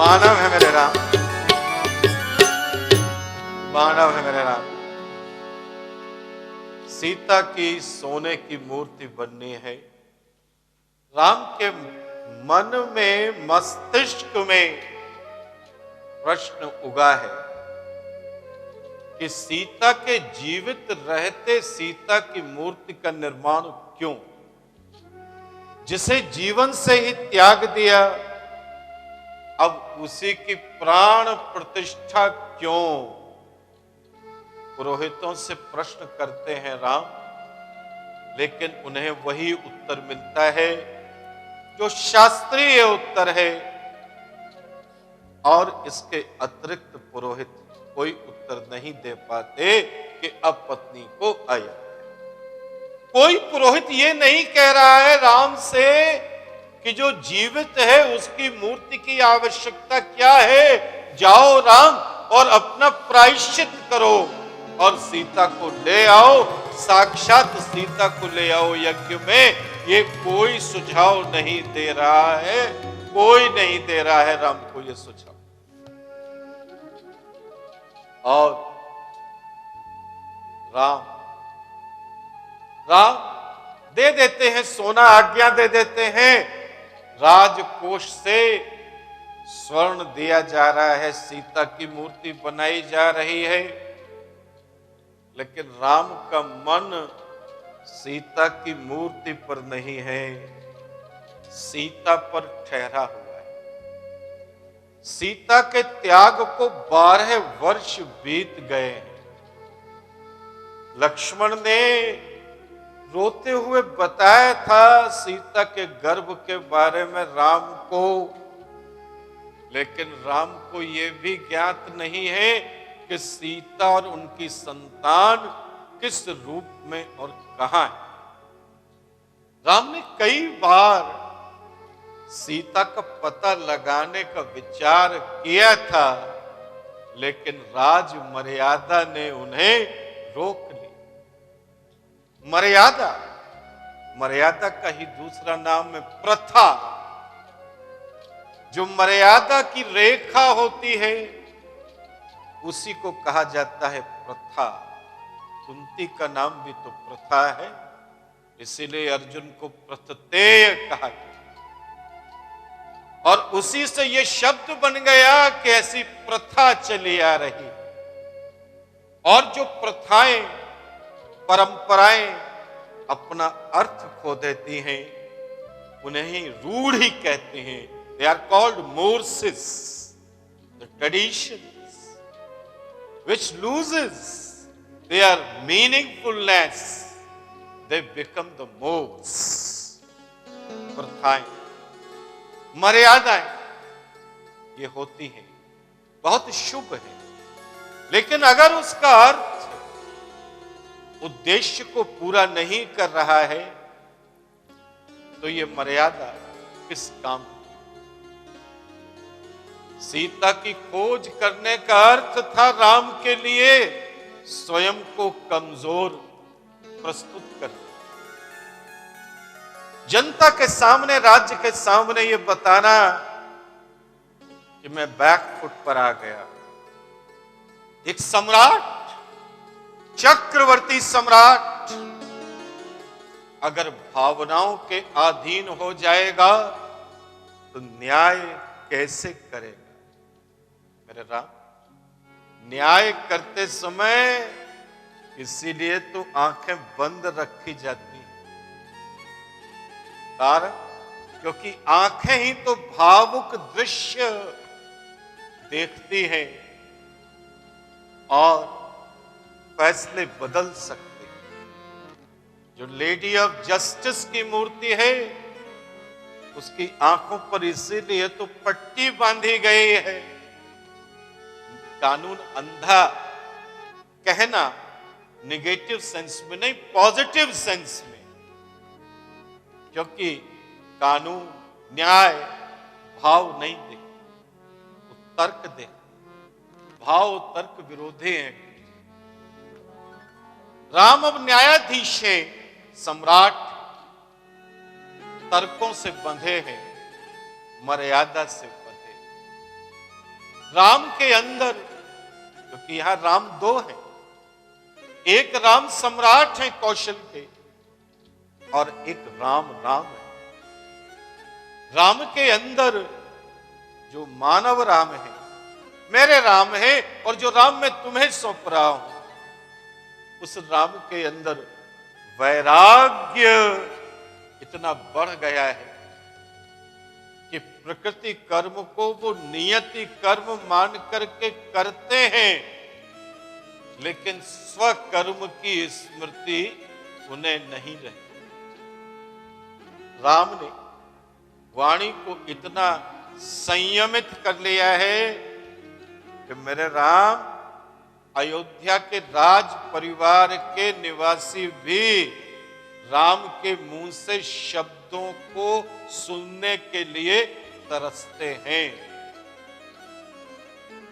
मानव है मेरे राम, मानव है मेरे राम। सीता की सोने की मूर्ति बननी है। राम के मन में, मस्तिष्क में प्रश्न उगा है कि सीता के जीवित रहते सीता की मूर्ति का निर्माण क्यों? जिसे जीवन से ही त्याग दिया, अब उसी की प्राण प्रतिष्ठा क्यों? पुरोहितों से प्रश्न करते हैं राम, लेकिन उन्हें वही उत्तर मिलता है जो शास्त्रीय उत्तर है, और इसके अतिरिक्त पुरोहित कोई उत्तर नहीं दे पाते कि अब पत्नी को आया। कोई पुरोहित ये नहीं कह रहा है राम से कि जो जीवित है उसकी मूर्ति की आवश्यकता क्या है, जाओ राम और अपना प्रायश्चित करो और सीता को ले आओ, साक्षात सीता को ले आओ यज्ञ में। ये कोई सुझाव नहीं दे रहा है, कोई नहीं दे रहा है राम को ये सुझाव। और राम दे देते हैं, सोना आज्ञा दे देते हैं, राजकोष से स्वर्ण दिया जा रहा है, सीता की मूर्ति बनाई जा रही है। लेकिन राम का मन सीता की मूर्ति पर नहीं है, सीता पर ठहरा हुआ है। सीता के त्याग को 12 वर्ष बीत गए हैं। लक्ष्मण ने रोते हुए बताया था सीता के गर्भ के बारे में राम को, लेकिन राम को यह भी ज्ञात नहीं है कि सीता और उनकी संतान किस रूप में और कहां है। राम ने कई बार सीता का पता लगाने का विचार किया था, लेकिन राज मर्यादा ने उन्हें रोक लिया। मर्यादा का ही दूसरा नाम है प्रथा। जो मर्यादा की रेखा होती है उसी को कहा जाता है प्रथा। कुंती का नाम भी तो प्रथा है, इसीलिए अर्जुन को प्रथतेय कहा गया। और उसी से यह शब्द बन गया कि ऐसी प्रथा चली आ रही। और जो प्रथाएं, परंपराएं अपना अर्थ खो देती हैं, उन्हें ही रूढ़ी कहते हैं। They are called mores, the traditions which loses their meaningfulness, they become the mores। प्रथाएं, मर्यादाएं ये होती हैं, बहुत शुभ है, लेकिन अगर उसका अर्थ उद्देश्य को पूरा नहीं कर रहा है तो ये मर्यादा किस काम की? सीता की खोज करने का अर्थ था राम के लिए स्वयं को कमजोर प्रस्तुत करना, जनता के सामने, राज्य के सामने ये बताना कि मैं बैकफुट पर आ गया। एक सम्राट, चक्रवर्ती सम्राट अगर भावनाओं के अधीन हो जाएगा तो न्याय कैसे करेगा? मेरे राम, न्याय करते समय इसीलिए तो आंखें बंद रखी जाती हैं। कारण क्योंकि आंखें ही तो भावुक दृश्य देखती हैं और फैसले बदल सकते हैं। जो लेडी ऑफ जस्टिस की मूर्ति है उसकी आंखों पर इसीलिए तो पट्टी बांधी गई है। कानून अंधा कहना नेगेटिव सेंस में नहीं, पॉजिटिव सेंस में, क्योंकि कानून, न्याय भाव नहीं देखता, वो तर्क देखता। भाव तर्क विरोधी हैं। राम अब न्यायाधीश है, सम्राट तर्कों से बंधे हैं, मर्यादा से बंधे। राम के अंदर, क्योंकि यहां राम दो हैं, एक राम सम्राट है कौशल के और एक राम राम है। राम के अंदर जो मानव राम है, मेरे राम है, और जो राम मैं तुम्हें सौंप रहा हूं, उस राम के अंदर वैराग्य इतना बढ़ गया है कि प्रकृति कर्म को वो नियति कर्म मान करके करते हैं, लेकिन स्वकर्म की स्मृति उन्हें नहीं रहती। राम ने वाणी को इतना संयमित कर लिया है कि मेरे राम, अयोध्या के राज परिवार के निवासी भी राम के मुंह से शब्दों को सुनने के लिए तरसते हैं।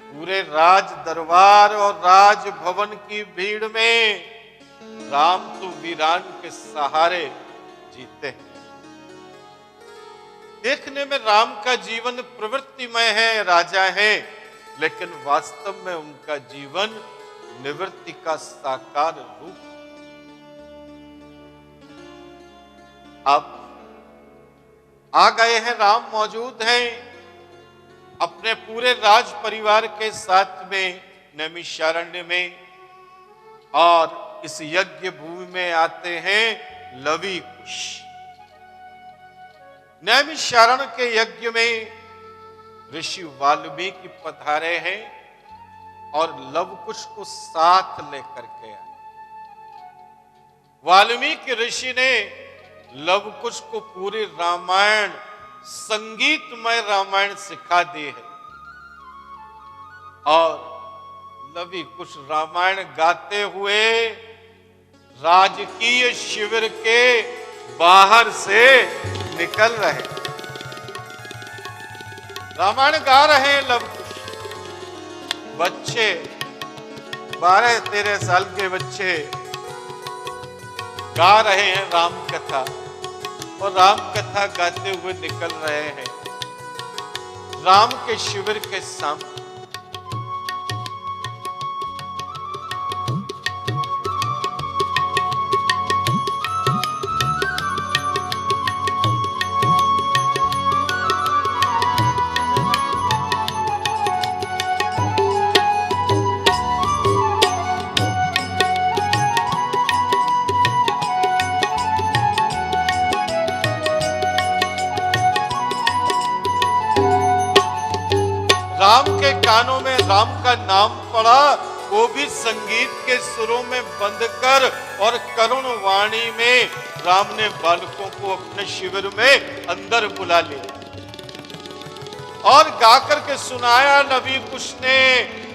पूरे राज दरबार और राज भवन की भीड़ में राम तो वीरान के सहारे जीते हैं। देखने में राम का जीवन प्रवृत्तिमय है, राजा है, लेकिन वास्तव में उनका जीवन निवृत्ति का साकार रूप। अब आ गए हैं, राम मौजूद हैं अपने पूरे राज परिवार के साथ में नैमिषारण्य में, और इस यज्ञ भूमि में आते हैं लवी कुश। नैमिषारण्य के यज्ञ में ऋषि वाल्मीकि पधारे हैं और लवकुश को साथ लेकर के आए। वाल्मीकि ऋषि ने लवकुश को पूरी रामायण, संगीतमय रामायण सिखा दी है, और लवी कुश रामायण गाते हुए राजकीय शिविर के बाहर से निकल रहे। रामायण गा रहे हैं लवकुश। बच्चे 12-13 साल के बच्चे गा रहे हैं राम कथा, और राम कथा गाते हुए निकल रहे हैं राम के शिविर के सामने। राम के कानों में राम का नाम पड़ा, वो भी संगीत के सुरों में बंद कर, और करुण वाणी में राम ने बालकों को अपने शिविर में अंदर बुला लिया और गाकर के सुनाया। लवी कुश ने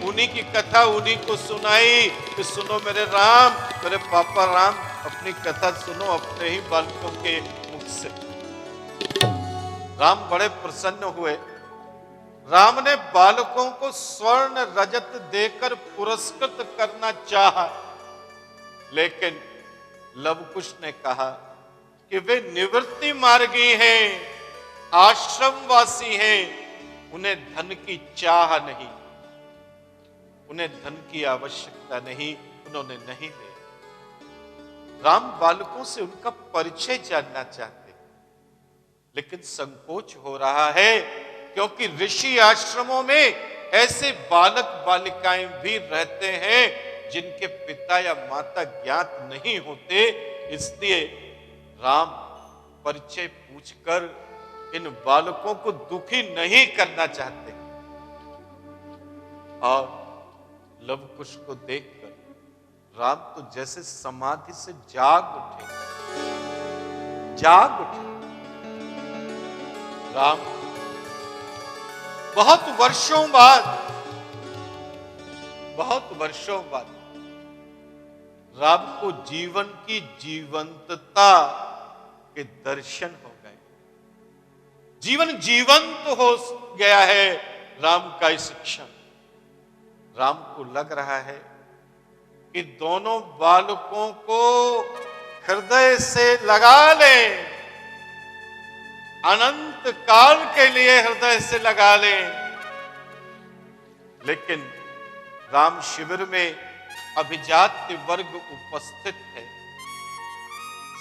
उन्हीं की कथा उन्हीं को सुनाई कि सुनो मेरे राम, मेरे पापा राम, अपनी कथा सुनो अपने ही बालकों के मुख से। राम बड़े प्रसन्न हुए। राम ने बालकों को स्वर्ण रजत देकर पुरस्कृत करना चाहा, लेकिन लवकुश ने कहा कि वे निवृत्ति मार्गी हैं, आश्रमवासी हैं, उन्हें धन की चाह नहीं, उन्हें धन की आवश्यकता नहीं, उन्होंने नहीं लिया। राम बालकों से उनका परिचय जानना चाहते, लेकिन संकोच हो रहा है, क्योंकि ऋषि आश्रमों में ऐसे बालक बालिकाएं भी रहते हैं जिनके पिता या माता ज्ञात नहीं होते। इसलिए राम परिचय पूछकर इन बालकों को दुखी नहीं करना चाहते। और लवकुश को देखकर राम तो जैसे समाधि से जाग उठे। राम बहुत वर्षों बाद राम को जीवन की जीवंतता के दर्शन हो गए। जीवन जीवंत हो गया है राम का इस क्षण। राम को लग रहा है कि दोनों बालकों को हृदय से लगा लें, अनंत काल के लिए हृदय से लगा लें। लेकिन राम शिविर में अभिजात्य वर्ग उपस्थित है।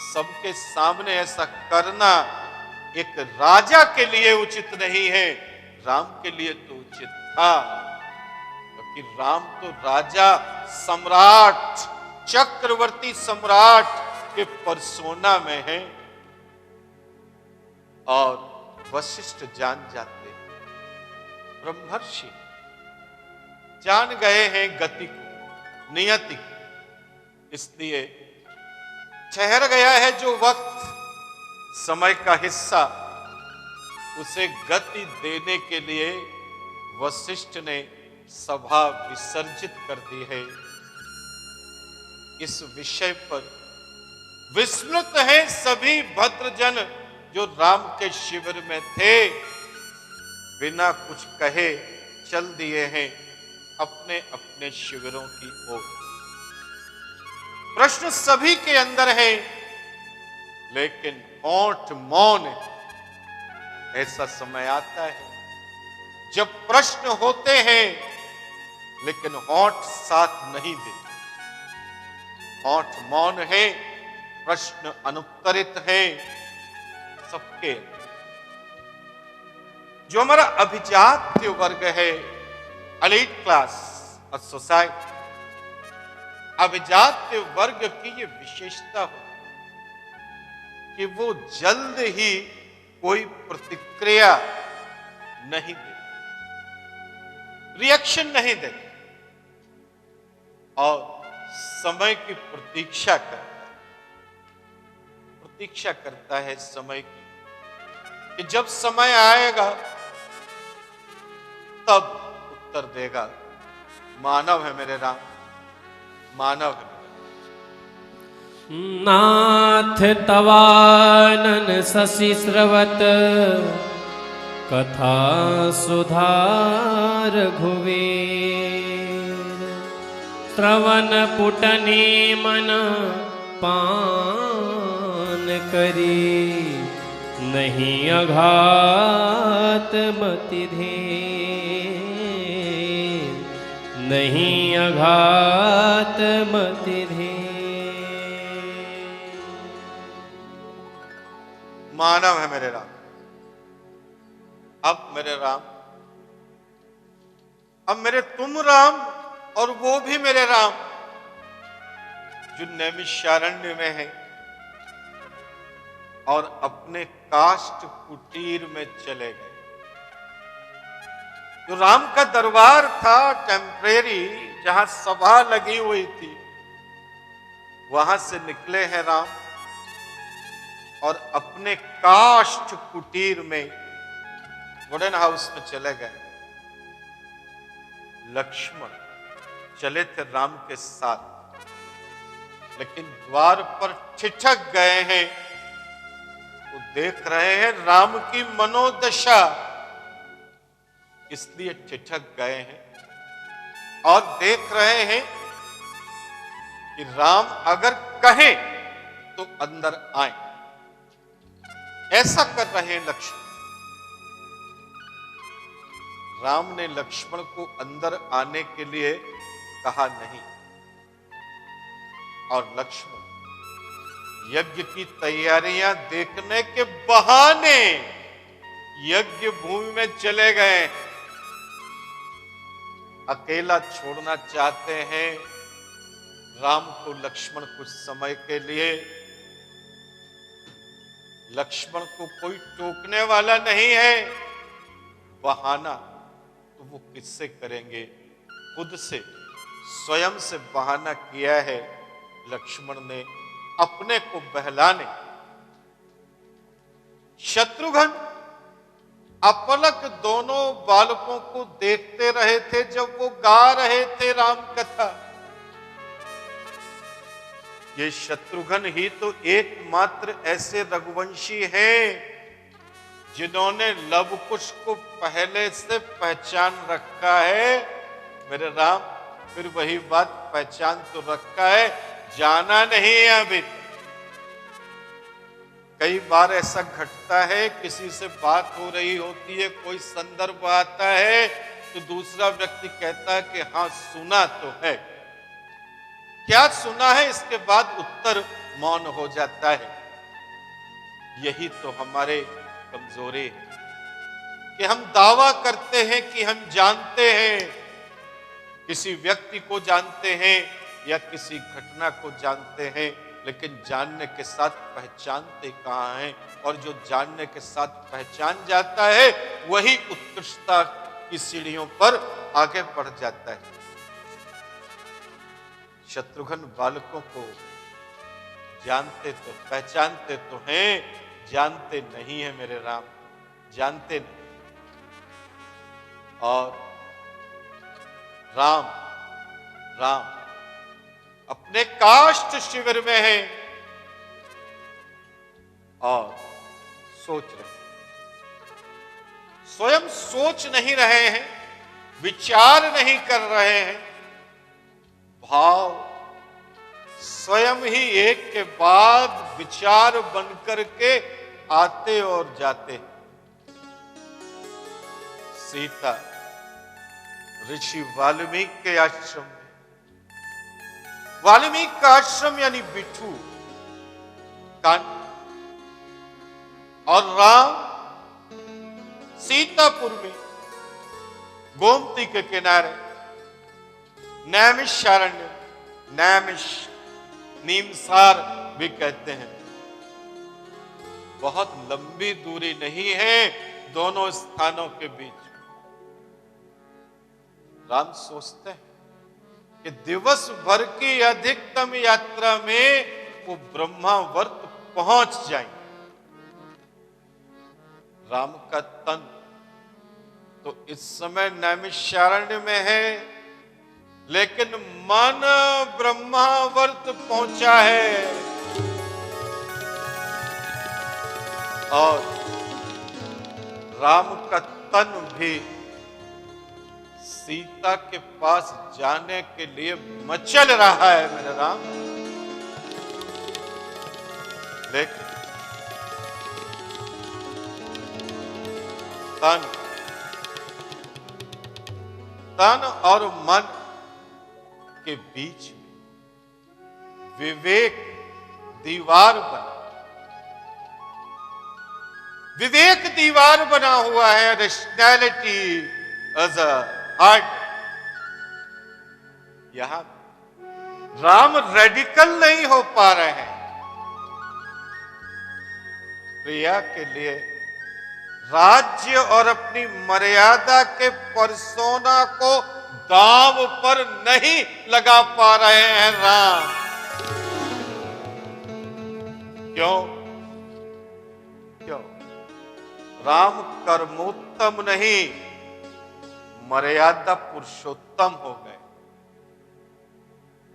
सबके सामने ऐसा करना एक राजा के लिए उचित नहीं है, राम के लिए तो उचित था, क्योंकि राम तो राजा, सम्राट, चक्रवर्ती सम्राट के पर्सोना में है। और वशिष्ठ जान जाते, ब्रह्मर्षि जान गए हैं गति को, नियति को, इसलिए ठहर गया है जो वक्त, समय का हिस्सा, उसे गति देने के लिए वशिष्ठ ने सभा विसर्जित कर दी है। इस विषय पर विस्मृत हैं सभी भद्रजन जो राम के शिविर में थे, बिना कुछ कहे चल दिए हैं अपने अपने शिविरों की ओर। प्रश्न सभी के अंदर है, लेकिन होठ मौन है। ऐसा समय आता है जब प्रश्न होते हैं लेकिन होठ साथ नहीं देते, होठ मौन है, प्रश्न अनुत्तरित है सबके। जो हमारा अभिजात्य वर्ग है, एलीट क्लास ऑफ सोसाइटी, अभिजात्य वर्ग की ये विशेषता हो कि वो जल्द ही कोई प्रतिक्रिया नहीं दे, रिएक्शन नहीं दे, और समय की प्रतीक्षा करता है समय की, कि जब समय आएगा तब उत्तर देगा। मानव है मेरे राम, मानव है। नाथ तवानन शशि स्रवत, कथा सुधार घुवेर, श्रवण पुटने मन पान करी, नहीं अघात मति धेर, नहीं अघात मति धेर। मानव है मेरे राम। अब मेरे राम, अब मेरे तुम राम, और वो भी मेरे राम जो नैमिषारण्य में है और अपने काष्ठ कुटीर में चले गए। जो राम का दरबार था टेम्परेरी, जहां सभा लगी हुई थी, वहां से निकले हैं राम और अपने काष्ठ कुटीर में, वुडन हाउस में चले गए। लक्ष्मण चले थे राम के साथ, लेकिन द्वार पर ठिठक गए हैं। वो देख रहे हैं राम की मनोदशा, इसलिए ठिठक गए हैं और देख रहे हैं कि राम अगर कहें तो अंदर आए। ऐसा कर रहे हैं लक्ष्मण। राम ने लक्ष्मण को अंदर आने के लिए कहा नहीं, और लक्ष्मण यज्ञ की तैयारियां देखने के बहाने यज्ञ भूमि में चले गए। अकेला छोड़ना चाहते हैं राम को लक्ष्मण कुछ समय के लिए। लक्ष्मण को कोई टोकने वाला नहीं है, बहाना तो वो किससे करेंगे? खुद से, स्वयं से बहाना किया है लक्ष्मण ने अपने को बहलाने। शत्रुघ्न अपलक दोनों बालकों को देखते रहे थे जब वो गा रहे थे राम कथा। ये शत्रुघ्न ही तो एकमात्र ऐसे रघुवंशी हैं जिन्होंने लव कुश को पहले से पहचान रखा है। मेरे राम, फिर वही बात, पहचान तो रखा है, जाना नहीं है अभी। कई बार ऐसा घटता है, किसी से बात हो रही होती है, कोई संदर्भ आता है, तो दूसरा व्यक्ति कहता है कि हाँ सुना तो है। क्या सुना है, इसके बाद उत्तर मौन हो जाता है। यही तो हमारे कमजोरी है कि हम दावा करते हैं कि हम जानते हैं, किसी व्यक्ति को जानते हैं या किसी घटना को जानते हैं, लेकिन जानने के साथ पहचानते कहां हैं। और जो जानने के साथ पहचान जाता है वही उत्कृष्टता की सीढ़ियों पर आगे बढ़ जाता है। शत्रुघ्न बालकों को जानते तो पहचानते तो हैं, जानते नहीं है मेरे राम, जानते नहीं। और राम अपने काष्ठ शिविर में है और सोच रहे, स्वयं सोच नहीं रहे हैं, विचार नहीं कर रहे हैं। भाव स्वयं ही एक के बाद विचार बनकर के आते और जाते। सीता ऋषि वाल्मीकि के आश्रम में, वाल्मीकि का आश्रम यानी बिठू कान, और राम सीतापुर में गोमती के किनारे नैमिषारण्य, नीमसार भी कहते हैं। बहुत लंबी दूरी नहीं है दोनों स्थानों के बीच। राम सोचते हैं कि दिवस भर की अधिकतम यात्रा में वो ब्रह्मावर्त पहुंच जाएंगे। राम का तन तो इस समय नैमिषारण्य में है, लेकिन मन ब्रह्मावर्त पहुंचा है। और राम का तन भी सीता के पास जाने के लिए मचल रहा है मेरे राम। लेकिन तन और मन के बीच में विवेक दीवार बना, विवेक दीवार बना हुआ है। Rationality as a heart. यहां राम रेडिकल नहीं हो पा रहे हैं। प्रिया के लिए राज्य और अपनी मर्यादा के परसोना को दांव पर नहीं लगा पा रहे हैं राम। क्यों? राम कर्मोत्तम नहीं, मर्यादा पुरुषोत्तम हो गए।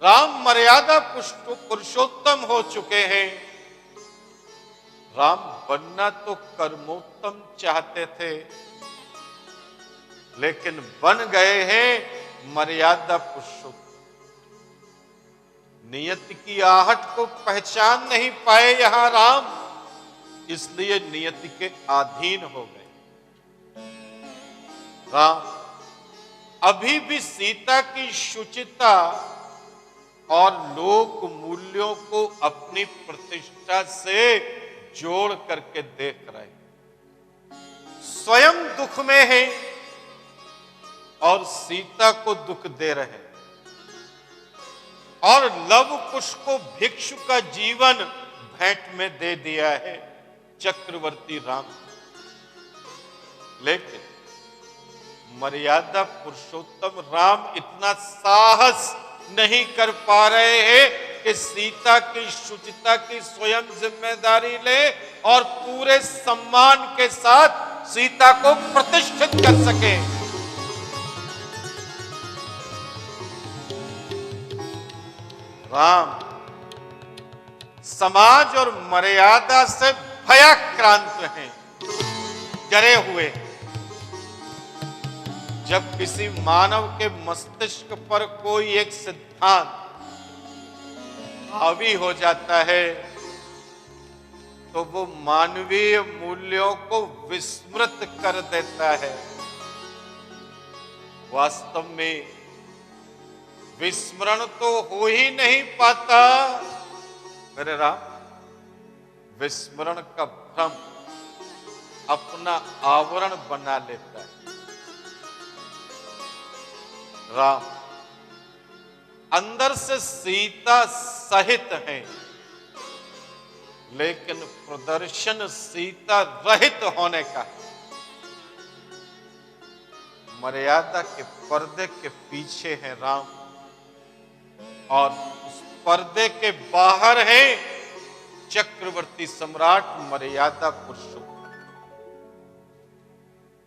राम मर्यादा पुरुषोत्तम हो चुके हैं। राम बनना तो कर्मोत्तम चाहते थे, लेकिन बन गए हैं मर्यादा पुरुषोत्तम। नियति की आहट को पहचान नहीं पाए यहां राम, इसलिए नियति के अधीन हो गए। राम अभी भी सीता की शुचिता और लोक मूल्यों को अपनी प्रतिष्ठा से जोड़ करके देख रहे, स्वयं दुख में है और सीता को दुख दे रहे, और लव कुश को भिक्षु का जीवन भेंट में दे दिया है चक्रवर्ती राम। लेकिन मर्यादा पुरुषोत्तम राम इतना साहस नहीं कर पा रहे हैं कि सीता की शुचिता की स्वयं जिम्मेदारी ले और पूरे सम्मान के साथ सीता को प्रतिष्ठित कर सके। राम समाज और मर्यादा से भयाक्रांत हैं, डरे हुए। जब किसी मानव के मस्तिष्क पर कोई एक सिद्धांत हावी हो जाता है तो वो मानवीय मूल्यों को विस्मृत कर देता है। वास्तव में विस्मरण तो हो ही नहीं पाता मेरे राम। विस्मरण का भ्रम अपना आवरण बना लेता है। राम अंदर से सीता सहित हैं, लेकिन प्रदर्शन सीता रहित होने का है। मर्यादा के पर्दे के पीछे है राम, और उस पर्दे के बाहर है चक्रवर्ती सम्राट मर्यादा पुरुषोत्तम।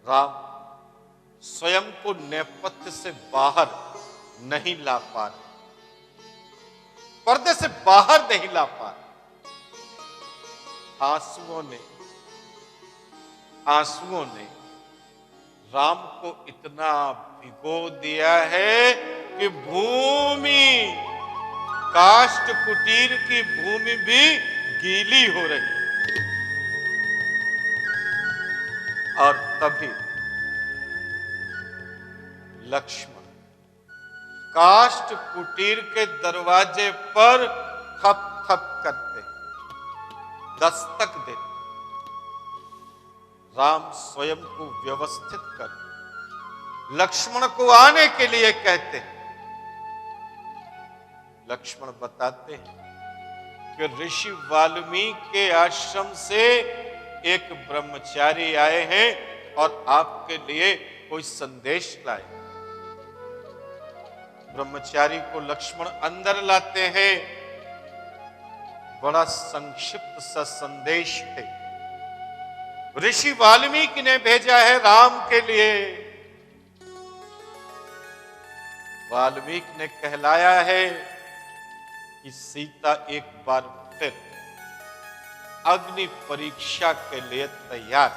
राम स्वयं को नेपथ्य से बाहर नहीं ला पा रहे, पर्दे से बाहर नहीं ला पा रहे। आंसुओं ने राम को इतना भिगो दिया है कि भूमि, काष्ठ कुटीर की भूमि भी गीली हो रही है। और तभी लक्ष्मण काष्ठ कुटीर के दरवाजे पर थप थप करते, दस्तक देते। राम स्वयं को व्यवस्थित कर लक्ष्मण को आने के लिए कहते हैं। लक्ष्मण बताते हैं कि ऋषि वाल्मीकि के आश्रम से एक ब्रह्मचारी आए हैं और आपके लिए कोई संदेश लाए। ब्रह्मचारी को लक्ष्मण अंदर लाते हैं। बड़ा संक्षिप्त सा संदेश है। ऋषि वाल्मीकि ने भेजा है राम के लिए। वाल्मीकि ने कहलाया है कि सीता एक बार फिर अग्नि परीक्षा के लिए तैयार।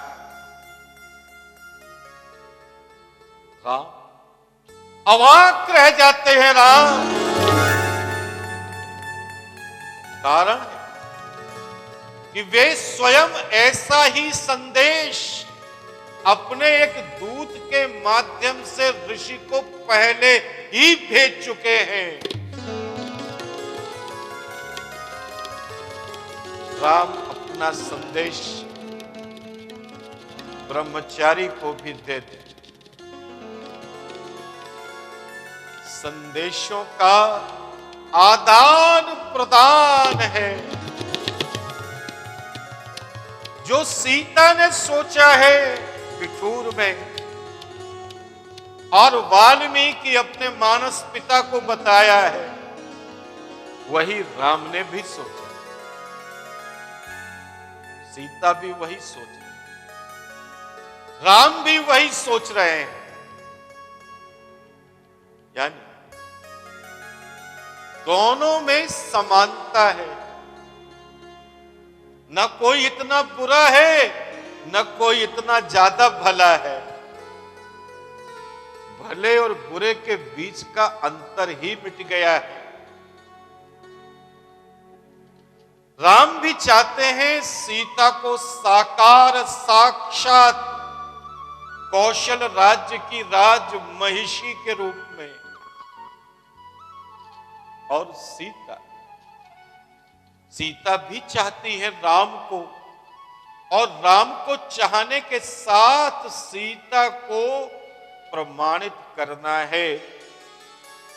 राम अवाक रह जाते हैं। राम कारण है कि वे स्वयं ऐसा ही संदेश अपने एक दूत के माध्यम से ऋषि को पहले ही भेज चुके हैं। राम अपना संदेश ब्रह्मचारी को भी दे दे। संदेशों का आदान प्रदान है। जो सीता ने सोचा है पिठूर में, और वाल्मीकि अपने मानस पिता को बताया है, वही राम ने भी सोचा। सीता भी वही सोच रही, राम भी वही सोच रहे हैं। यानी दोनों में समानता है। न कोई इतना बुरा है, न कोई इतना ज्यादा भला है। भले और बुरे के बीच का अंतर ही मिट गया है। राम भी चाहते हैं सीता को साकार साक्षात कौशल राज्य की राज महिषी के रूप में, और सीता भी चाहती है राम को, और राम को चाहने के साथ सीता को प्रमाणित करना है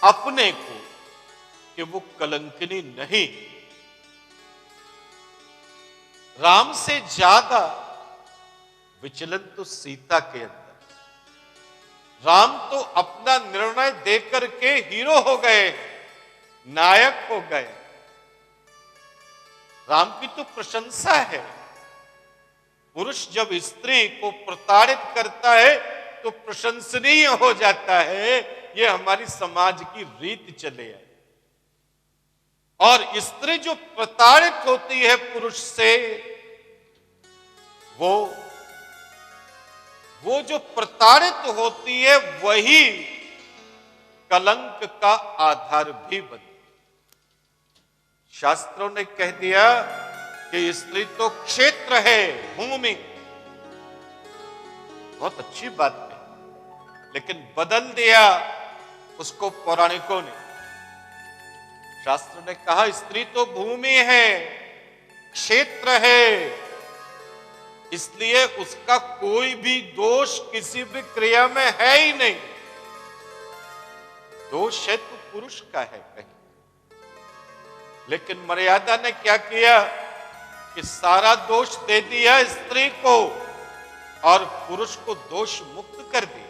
अपने को कि वो कलंकिनी नहीं। राम से ज्यादा विचलन तो सीता के अंदर। राम तो अपना निर्णय देकर के हीरो हो गए, नायक हो गए। राम की तो प्रशंसा है। पुरुष जब स्त्री को प्रताड़ित करता है तो प्रशंसनीय हो जाता है। ये हमारी समाज की रीत चले आई। और स्त्री जो प्रताड़ित होती है पुरुष से, वो जो प्रताड़ित होती है वही कलंक का आधार भी बनती। शास्त्रों ने कह दिया कि स्त्री तो क्षेत्र है, भूमि। बहुत अच्छी बात है। लेकिन बदल दिया उसको पौराणिकों ने। शास्त्र ने कहा स्त्री तो भूमि है, क्षेत्र है, इसलिए उसका कोई भी दोष किसी भी क्रिया में है ही नहीं। दोष है तो पुरुष का है कहीं। लेकिन मर्यादा ने क्या किया कि सारा दोष दे दिया स्त्री को और पुरुष को दोष मुक्त कर दिया।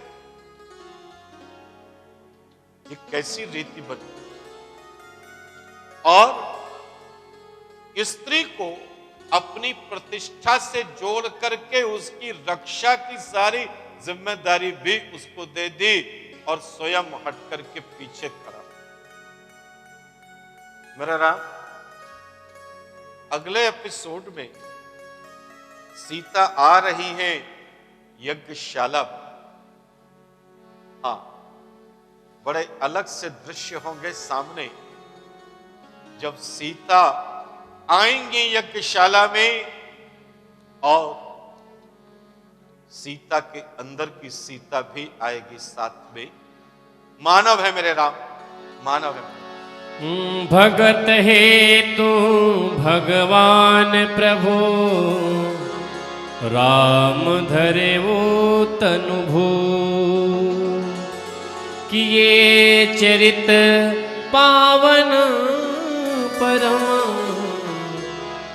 ये कैसी रीति बनी। और स्त्री को अपनी प्रतिष्ठा से जोड़ करके उसकी रक्षा की सारी जिम्मेदारी भी उसको दे दी और स्वयं हट करके पीछे खड़ा। मेरा राम, अगले एपिसोड में सीता आ रही है यज्ञशाला में। हाँ, बड़े अलग से दृश्य होंगे सामने जब सीता आएंगी यज्ञशाला में, और सीता के अंदर की सीता भी आएगी साथ में। मानव है मेरे राम, मानव है। भगत हे तू भगवान प्रभु, राम धरे वो तनु भू, किए चरित पावन परम,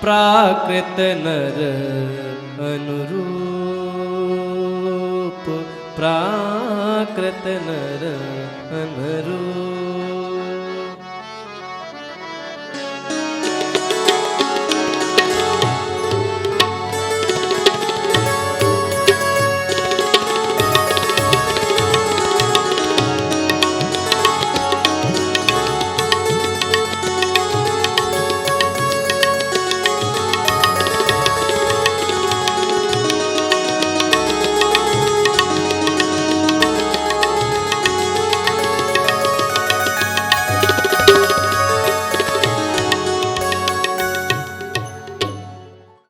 प्राकृत नर अनुरूप, प्राकृत नर अनुरूप।